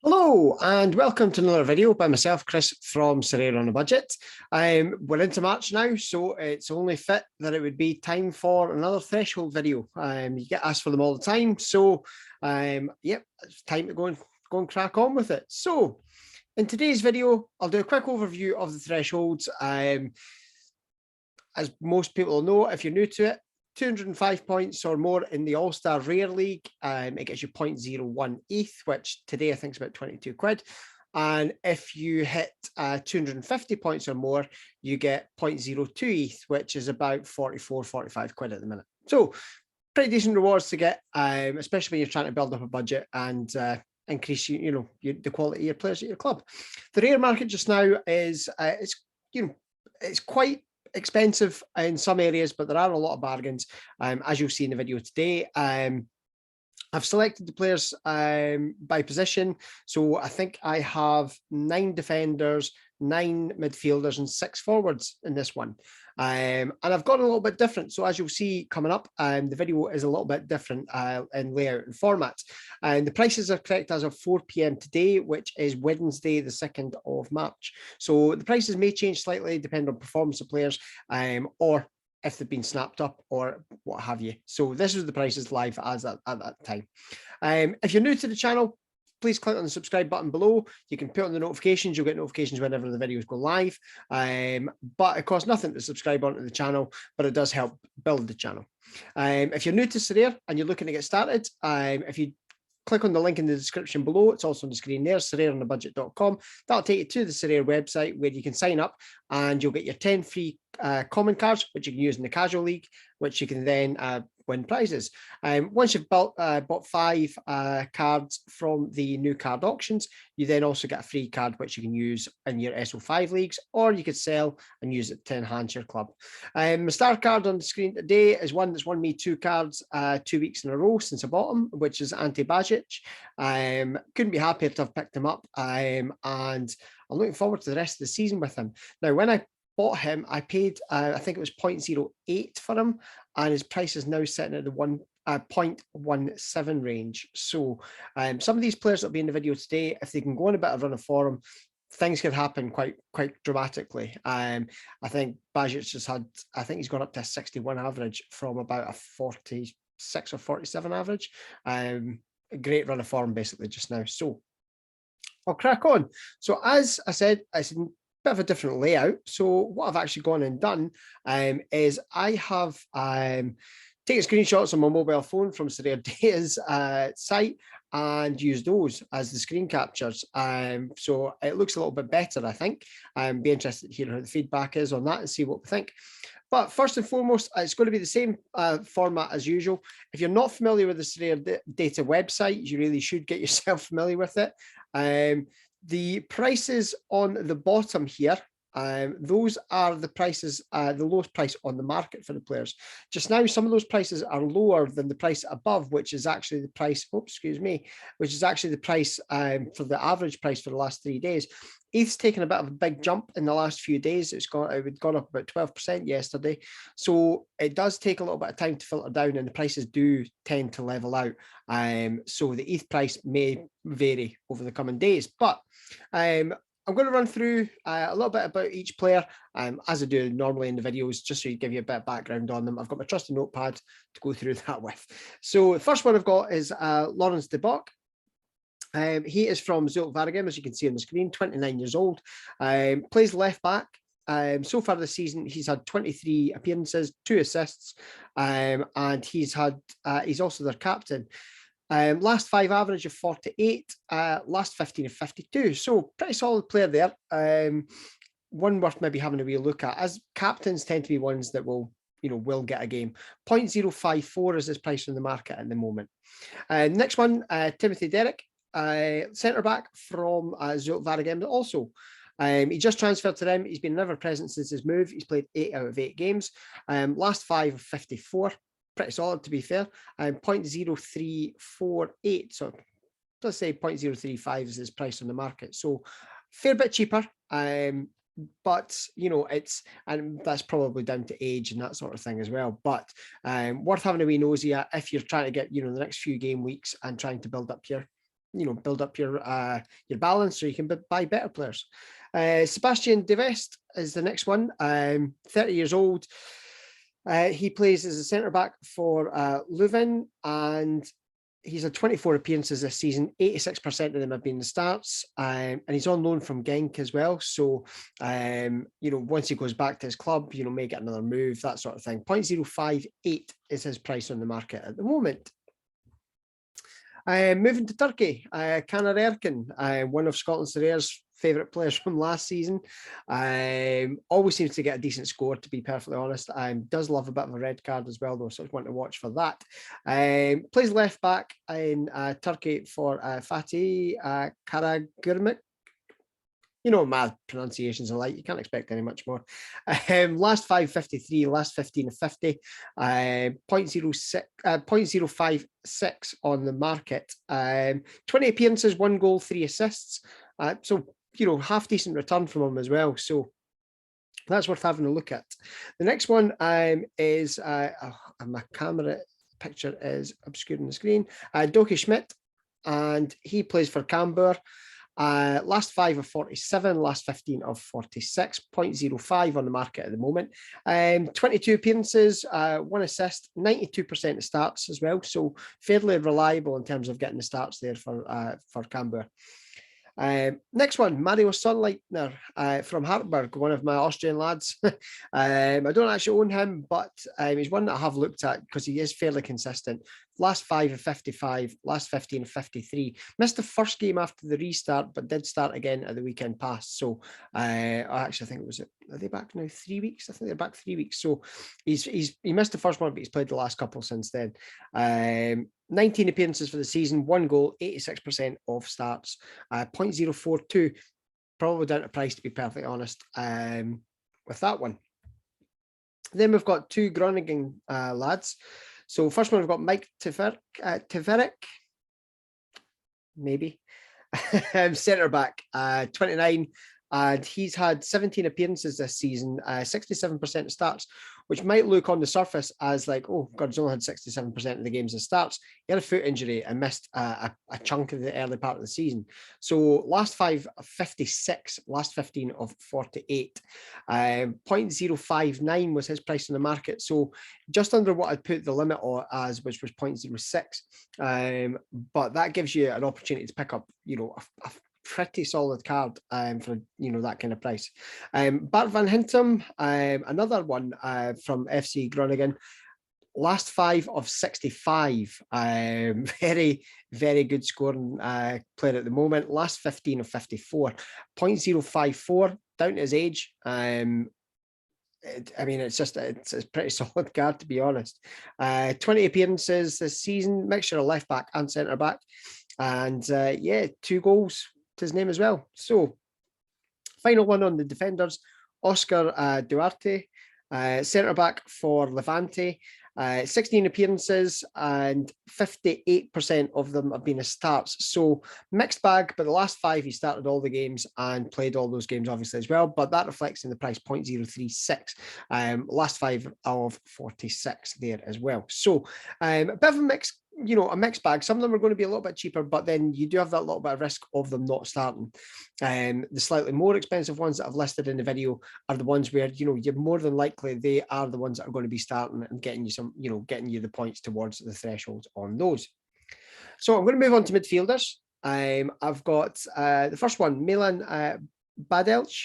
Hello and welcome to another video by myself, Chris from Sorare on a Budget. We're into March now, so it's only fit that it would be time for another threshold video. You get asked for them all the time, so yep, it's time to go and crack on with it. So in today's video, I'll do a quick overview of the thresholds. As most people know, if you're new to it, 205 points or more in the All-Star Rare League, it gets you 0.01 ETH, which today I think is about 22 quid. And if you hit 250 points or more, you get 0.02 ETH, which is about 44, 45 quid at the minute. So pretty decent rewards to get, especially when you're trying to build up a budget and increase the quality of your players at your club. The rare market just now is it's quite expensive in some areas, but there are a lot of bargains, as you'll see in the video today. I've selected the players by position, so I think I have 9 defenders, 9 midfielders and 6 forwards in this one. And I've gone a little bit different. So as you'll see coming up, the video is a little bit different in layout and format. And the prices are correct as of 4 p.m. today, which is Wednesday, the 2nd of March. So the prices may change slightly depending on performance of players or if they've been snapped up or what have you. So this is the prices live as at that time. If you're new to the channel, please click on the subscribe button below. You can put on the notifications. You'll get notifications whenever the videos go live. But it costs nothing to subscribe onto the channel, but it does help build the channel. If you're new to Sorare and you're looking to get started, if you click on the link in the description below, it's also on the screen there, sorareonabudget.com. That'll take you to the Sorare website where you can sign up and you'll get your 10 free common cards, which you can use in the casual league, which you can then win prizes. Once you've bought 5 cards from the new card auctions, you then also get a free card which you can use in your SO5 leagues, or you could sell and use it to enhance your club. The star card on the screen today is one that's won me 2 cards 2 weeks in a row since I bought him, which is Ante Bajic. Couldn't be happier to have picked him up, and I'm looking forward to the rest of the season with him. Now, when I bought him, I paid, I think it was 0.08 for him, and his price is now sitting at the 0.17 range. So some of these players that'll be in the video today, if they can go on a bit of run of form, things could happen quite dramatically. I think Bajic just had, I think he's gone up to a 61 average from about a 46 or 47 average. A great run of form basically just now. So I'll crack on. So as I said, it's a bit of a different layout. So what I've actually gone and done is I have taken screenshots on my mobile phone from Sorare Data's site and use those as the screen captures. So it looks a little bit better, I think. Be interested to hear how the feedback is on that and see what we think. But first and foremost, it's going to be the same format as usual. If you're not familiar with the Sorare Data website, you really should get yourself familiar with it. The prices on the bottom here, those are the prices, the lowest price on the market for the players. Just now, some of those prices are lower than the price above, which is actually the price, which is actually the price for the average price for the last 3 days. ETH's taken a bit of a big jump in the last few days. It had gone up about 12% yesterday. So it does take a little bit of time to filter down, and the prices do tend to level out. So the ETH price may vary over the coming days. But I'm going to run through a little bit about each player, as I do normally in the videos, just so you give you a bit of background on them. I've got my trusty notepad to go through that with. So the first one I've got is Lawrence de Bock. He is from Sorare, as you can see on the screen, 29 years old, plays left back. So far this season, he's had 23 appearances, 2 assists, and he's also their captain. Last 5 average of 48, last 15 of 52. So pretty solid player there. One worth maybe having a wee look at, as captains tend to be ones that will get a game. 0.054 is his price on the market at the moment. Next one, Timothy Derrick. Centre back from Sorare also. He just transferred to them. He's been never present since his move. He's played 8 out of 8 games. Last 5 of 54. Pretty solid, to be fair. 0.0348. So let's say 0.035 is his price on the market. So fair bit cheaper. But and that's probably down to age and that sort of thing as well. But worth having a wee nosy at if you're trying to get the next few game weeks and trying to build up your build up your balance so you can buy better players. Sebastian Devest is the next one. 30 years old. He plays as a centre back for Leuven, and he's had 24 appearances this season. 86% of them have been the starts, and he's on loan from Genk as well. So, once he goes back to his club, may get another move, that sort of thing. 0.058 is his price on the market at the moment. Moving to Turkey, Caner Erkin, one of Scotland Sorare's favourite players from last season. Always seems to get a decent score, to be perfectly honest. Does love a bit of a red card as well, though, so it's one to watch for that. Plays left back in Turkey for Fatih Karagümrük. My pronunciations are like, you can't expect any much more. Last 553, last 1550, 0.056 on the market. 20 appearances, 1 goal, 3 assists. So, half decent return from him as well. So that's worth having a look at. The next one is, my camera picture is obscuring the screen, Doki Schmidt, and he plays for Cambuur. Last 5 of 47, last 15 of 46, 0.05 on the market at the moment. 22 appearances, 1 assist, 92% of starts as well. So fairly reliable in terms of getting the starts there for Cambuur. Next one, Mario Sonnleitner from Hartberg, one of my Austrian lads. I don't actually own him, but he's one that I have looked at because he is fairly consistent. Last 5 of 55, last 15 of 53. Missed the first game after the restart, but did start again at the weekend pass. So I actually think are they back now 3 weeks? I think they're back 3 weeks. So he missed the first one, but he's played the last couple since then. 19 appearances for the season, 1 goal, 86% of starts, 0.042, probably down to price, to be perfectly honest, with that one. Then we've got 2 Groningen lads. So first one, we've got Mike Tverik, maybe, centre back, 29, and he's had 17 appearances this season, 67% of starts, which might look on the surface as like, oh God, he's only had 67% of the games as starts. He had a foot injury and missed a chunk of the early part of the season. So last 5 of 56, last 15 of 48. 0.059 was his price in the market. So just under what I'd put the limit on as, which was 0.06. But that gives you an opportunity to pick up, a pretty solid card for that kind of price. Bart van Hintem, another one from FC Groningen. Last 5 of 65, very, very good scoring player at the moment. Last 15 of 54, 0.054, down to his age. It's a pretty solid card, to be honest. 20 appearances this season, mixture of left back and centre back, and 2 goals to his name as well. So final one on the defenders, Oscar Duarte, centre back for Levante. 16 appearances and 58% of them have been his starts. So mixed bag, but the last 5 he started all the games and played all those games obviously as well, but that reflects in the price, 0.036. Last 5 of 46 there as well. So a bit of a mixed bag. Some of them are going to be a little bit cheaper, but then you do have that little bit of risk of them not starting. The slightly more expensive ones that I've listed in the video are the ones where, you're more than likely they are the ones that are going to be starting and getting you the points towards the thresholds on those. So I'm going to move on to midfielders. I've got the first one, Milan Badelj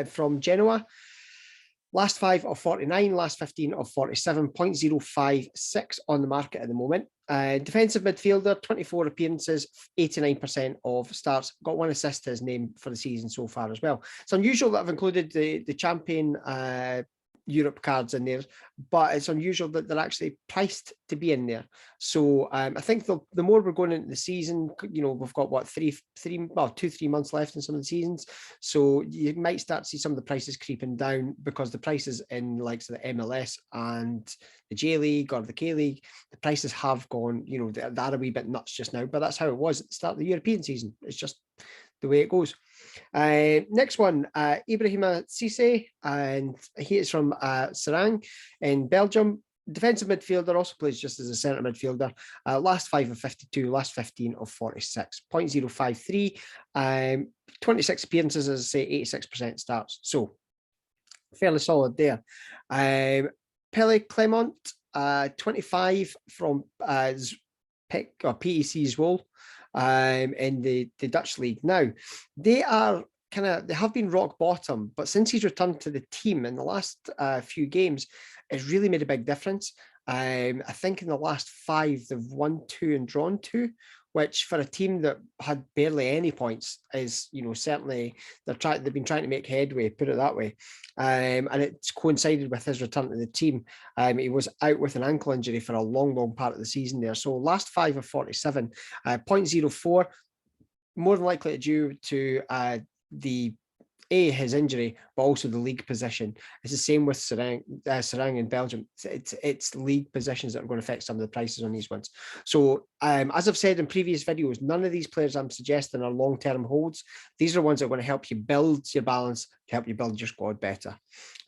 from Genoa. Last 5 of 49, last 15 of 47, 0.056 on the market at the moment. Defensive midfielder, 24 appearances, 89% of starts, got 1 assist to his name for the season so far as well. It's unusual that I've included the champion Europe cards in there, but it's unusual that they're actually priced to be in there. So I think the more we're going into the season, we've got what 2-3 months left in some of the seasons, so you might start to see some of the prices creeping down because the prices in likes of the MLS and the J League or the K League, the prices have gone, they're a wee bit nuts just now, but that's how it was at the start of the European season. It's just the way it goes. Next one, Ibrahima Cisse, and he is from Sorare in Belgium. defensive midfielder, also plays just as a centre midfielder. Last 5 of 52, last 15 of 46. 0.053, 26 appearances, as I say, 86% starts. So fairly solid there. Pele Clement, 25 from PEC's role in the Dutch league. Now, they have been rock bottom, but since he's returned to the team in the last few games, it's really made a big difference. I think in the last 5, they've won 2 and drawn 2, which for a team that had barely any points is, certainly they've been trying to make headway, put it that way. And it's coincided with his return to the team. He was out with an ankle injury for a long part of the season there. So last 5 of 47, 0.04, more than likely due to his injury, but also the league position. It's the same with Sorare in Belgium. It's league positions that are going to affect some of the prices on these ones. So as I've said in previous videos, none of these players I'm suggesting are long-term holds. These are ones that are going to help you build your balance, to help you build your squad better.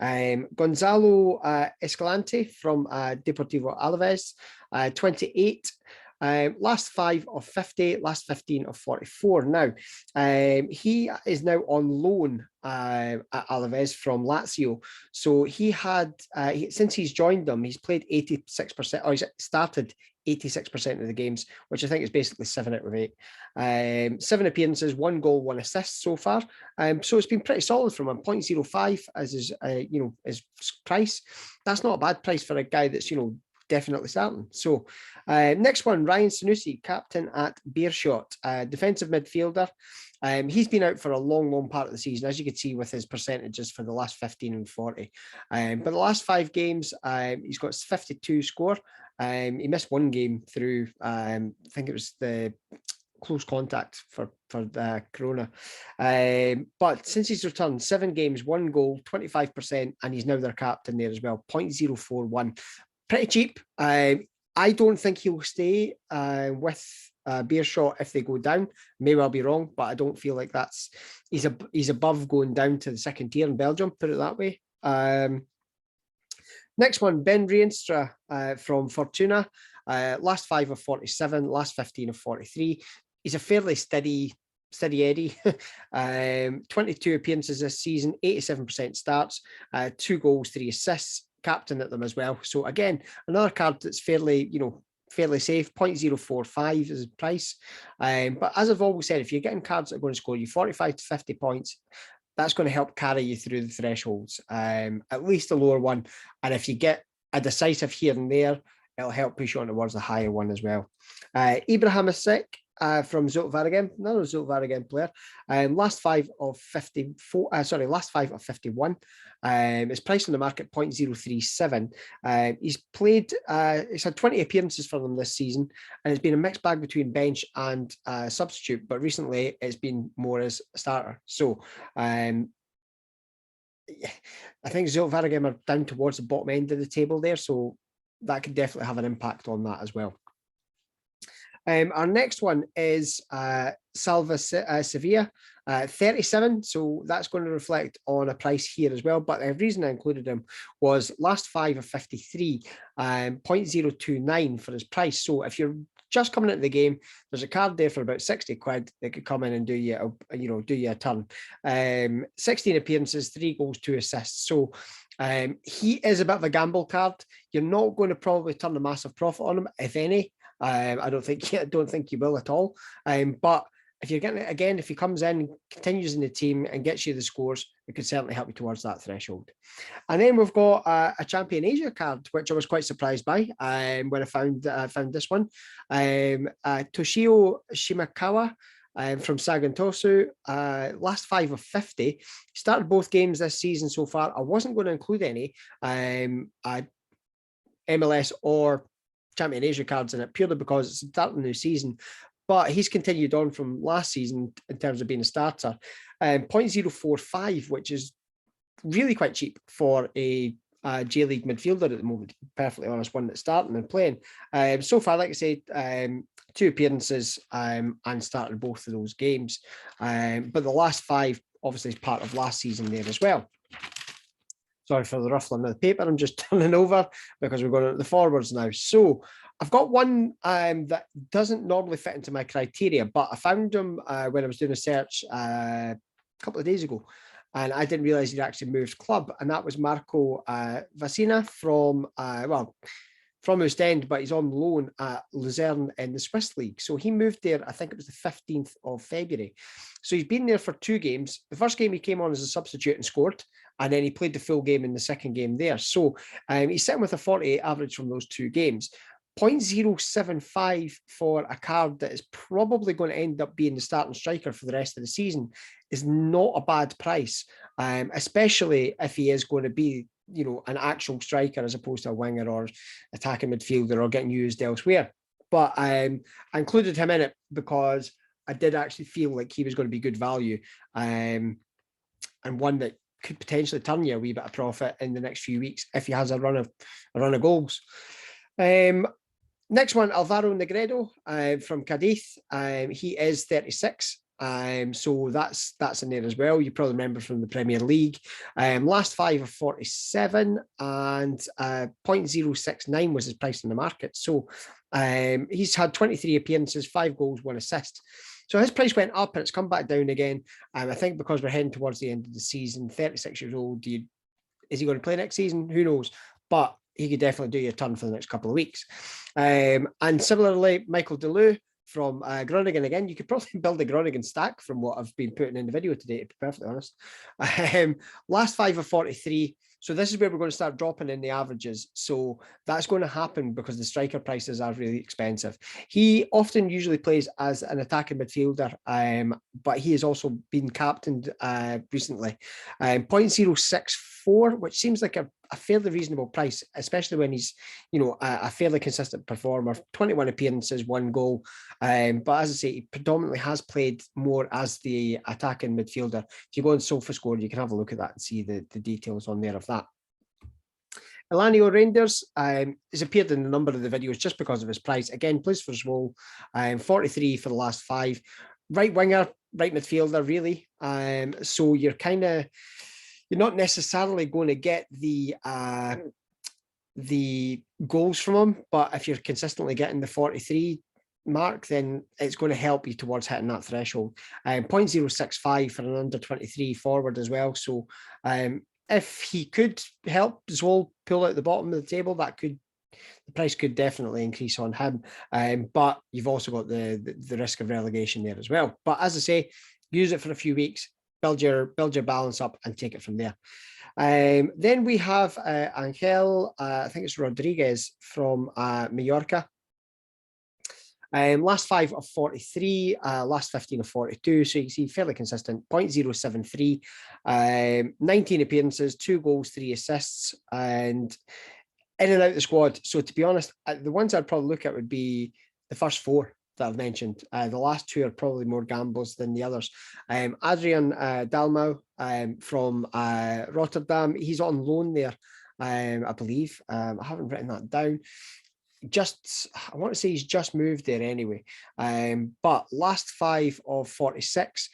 Gonzalo Escalante from Deportivo Alaves, 28. Last 5 of 50, last 15 of 44. Now, he is now on loan at Alaves from Lazio. So he had, since he's joined them, he's played 86%, or he's started 86% of the games, which I think is basically 7 out of 8. 7 appearances, 1 goal, 1 assist so far. So it's been pretty solid from him. 0.05 as his, his price. That's not a bad price for a guy that's, definitely starting. So next one, Ryan Sanusi, captain at Beerschot, defensive midfielder. He's been out for a long part of the season, as you can see with his percentages for the last 15 and 40. But the last 5 games, he's got 52 score. He missed 1 game through, I think it was the close contact for the Corona. But since he's returned, 7 games, 1 goal, 25%, and he's now their captain there as well, 0.041. Pretty cheap. I don't think he'll stay with Beerschot if they go down. May well be wrong, but I don't feel like he's above going down to the 2nd tier in Belgium, put it that way. Next one, Ben Rienstra from Fortuna. Last 5 of 47, last 15 of 43. He's a fairly steady Eddie. 22 appearances this season, 87% starts, 2 goals, 3 assists. Captain at them as well. So again, another card that's fairly safe. 0.045 is his price. But as I've always said, if you're getting cards that are going to score you 45 to 50 points, that's going to help carry you through the thresholds, at least the lower one. And if you get a decisive here and there, it'll help push you on towards the higher one as well. Ibrahim Asik, from Zulte Waregem, another Zulte Waregem player. Last 5 of 54, last 5 of 51. His price on the market 0.037. He's played, he's had 20 appearances for them this season, and it's been a mixed bag between bench and substitute, but recently it's been more as a starter. So I think Zulte Waregem are down towards the bottom end of the table there, so that could definitely have an impact on that as well. Our next one is Salva Sevilla, 37. So that's going to reflect on a price here as well. But the reason I included him was last 5 of 53, 0.029 for his price. So if you're just coming into the game, there's a card there for about 60 quid that could come in and do you a turn. 16 appearances, 3 goals, 2 assists. So he is a bit of a gamble card. You're not going to probably turn a massive profit on him, if any. I don't think you will at all. But if you're getting it again, if he comes in, continues in the team and gets you the scores, it could certainly help you towards that threshold. And then we've got a Champion Asia card, which I was quite surprised by when I found this one. Toshio Shimakawa from Sagantosu, last 5 of 50. Started both games this season so far. I wasn't going to include any MLS or Champion Asia cards in it purely because it's starting the new season, but he's continued on from last season in terms of being a starter. 0.045, which is really quite cheap for a J-League midfielder at the moment, perfectly honest, one that's starting and playing. So far, like I said, 2 appearances and started both of those games. But the last 5 obviously is part of last season there as well. Sorry for the ruffling of the paper. I'm just turning over because we're going to the forwards now. So I've got one that doesn't normally fit into my criteria, but I found him when I was doing a search a couple of days ago, and I didn't realize he'd actually moved club, and that was Marco Vecina from Ostend, but he's on loan at Luzerne in the Swiss League. So he moved there, I think it was the 15th of February. So he's been there for 2 games. The first game he came on as a substitute and scored, and then he played the full game in the second game there. So he's sitting with a 48 average from those 2 games. 0.075 for a card that is probably going to end up being the starting striker for the rest of the season is not a bad price, especially if he is going to be, you know, an actual striker as opposed to a winger or attacking midfielder or getting used elsewhere. But I included him in it because I did actually feel like he was going to be good value, and one that could potentially turn you a wee bit of profit in the next few weeks if he has a run of goals. Next one, Alvaro Negredo from Cadiz. He is 36. So that's in there as well. You probably remember from the Premier League. Last 5 of 47 and 0.069 was his price in the market. So he's had 23 appearances, 5 goals, 1 assist. So his price went up and it's come back down again. I think because we're heading towards the end of the season, 36 years old, is he going to play next season? Who knows? But he could definitely do you a turn for the next couple of weeks. And similarly, Michael Deleu from Groningen again. You could probably build a Groningen stack from what I've been putting in the video today, to be perfectly honest. Last 5 of 43. So this is where we're going to start dropping in the averages. So that's going to happen because the striker prices are really expensive. He often usually plays as an attacking midfielder, but he has also been captained recently. 0.064, which seems like a fairly reasonable price, especially when he's, you know, a fairly consistent performer. 21 appearances, 1 goal. But as I say, he predominantly has played more as the attacking midfielder. If you go on SofaScore, you can have a look at that and see the details on there of that. Elanio Rangers has appeared in a number of the videos just because of his price. Again, plays for Zwolle, 43 for the last 5. Right winger, right midfielder, really. So you're not necessarily going to get the goals from him, but if you're consistently getting the 43 mark, then it's going to help you towards hitting that threshold. 0.065 for an under 23 forward as well. So if he could help Zwolle pull out the bottom of the table, the price could definitely increase on him. But you've also got the risk of relegation there as well. But as I say, use it for a few weeks, build your balance up and take it from there. Then we have Angel, I think it's Rodriguez from Mallorca. Last 5 of 43, last 15 of 42. So you can see fairly consistent, 0.073, 19 appearances, 2 goals, 3 assists, and in and out the squad. So to be honest, the ones I'd probably look at would be the first 4 that I've mentioned. The last 2 are probably more gambles than the others. Adrian Dalmau from Rotterdam, he's on loan there, I believe. I haven't written that down. I want to say he's just moved there anyway. But last 5 of 46,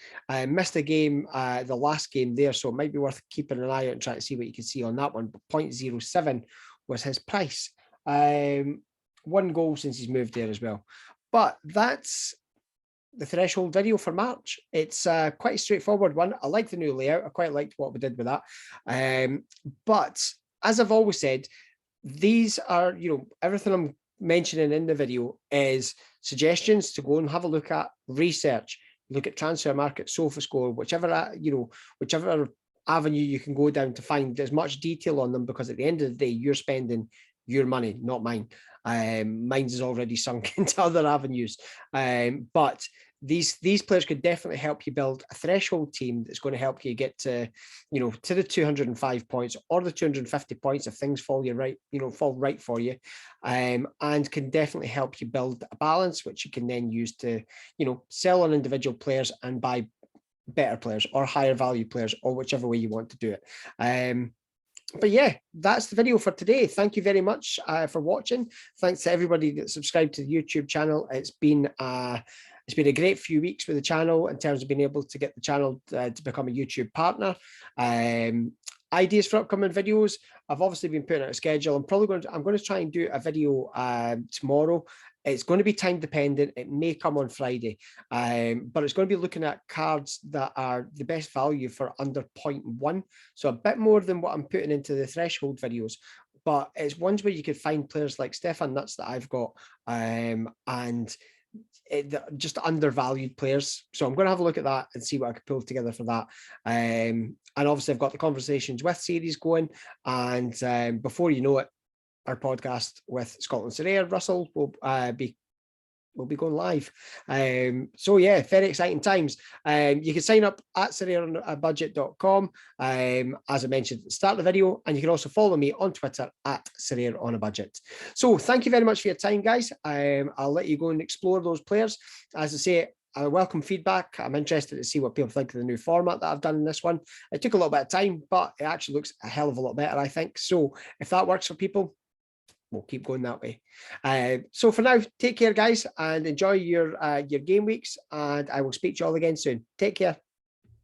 missed a game, the last game there, so it might be worth keeping an eye out and trying to see what you can see on that one. But 0.07 was his price. 1 goal since he's moved there as well. But that's the threshold video for March. It's quite a straightforward one. I like the new layout. I quite liked what we did with that. But as I've always said, these are, everything I'm mentioning in the video is suggestions to go and have a look at, research, look at Transfer Market, SofaScore, whichever avenue you can go down to find as much detail on them, because at the end of the day, you're spending your money, not mine. Mine's is already sunk into other avenues. But these players could definitely help you build a threshold team that's going to help you get to the 205 points or the 250 points if things fall right for you, and can definitely help you build a balance which you can then use to sell on individual players and buy better players or higher value players, or whichever way you want to do it. But yeah, that's the video for today. Thank you very much for watching. Thanks to everybody that subscribed to the YouTube channel. It's been a great few weeks with the channel in terms of being able to get the channel to become a YouTube partner. ideas for upcoming videos. I've obviously been putting out a schedule. I'm going to try and do a video tomorrow. It's going to be time dependent. It may come on Friday, but it's going to be looking at cards that are the best value for under 0.1. So a bit more than what I'm putting into the threshold videos. But it's ones where you could find players like Stefan Nuts that I've got, and just undervalued players. So I'm going to have a look at that and see what I can pull together for that. And obviously I've got the conversations with series going, and before you know it, our podcast with Scotland Sorare, Russell, will be going live. So yeah, very exciting times. You can sign up at SorareOnABudget.com, as I mentioned at the start of the video, and you can also follow me on Twitter at SorareOnABudget. So thank you very much for your time, guys. I'll let you go and explore those players. As I say, I welcome feedback. I'm interested to see what people think of the new format that I've done in this one. It took a little bit of time, but it actually looks a hell of a lot better, I think. So if that works for people, we'll keep going that way. So for now, take care, guys, and enjoy your game weeks, and I will speak to you all again soon. Take care.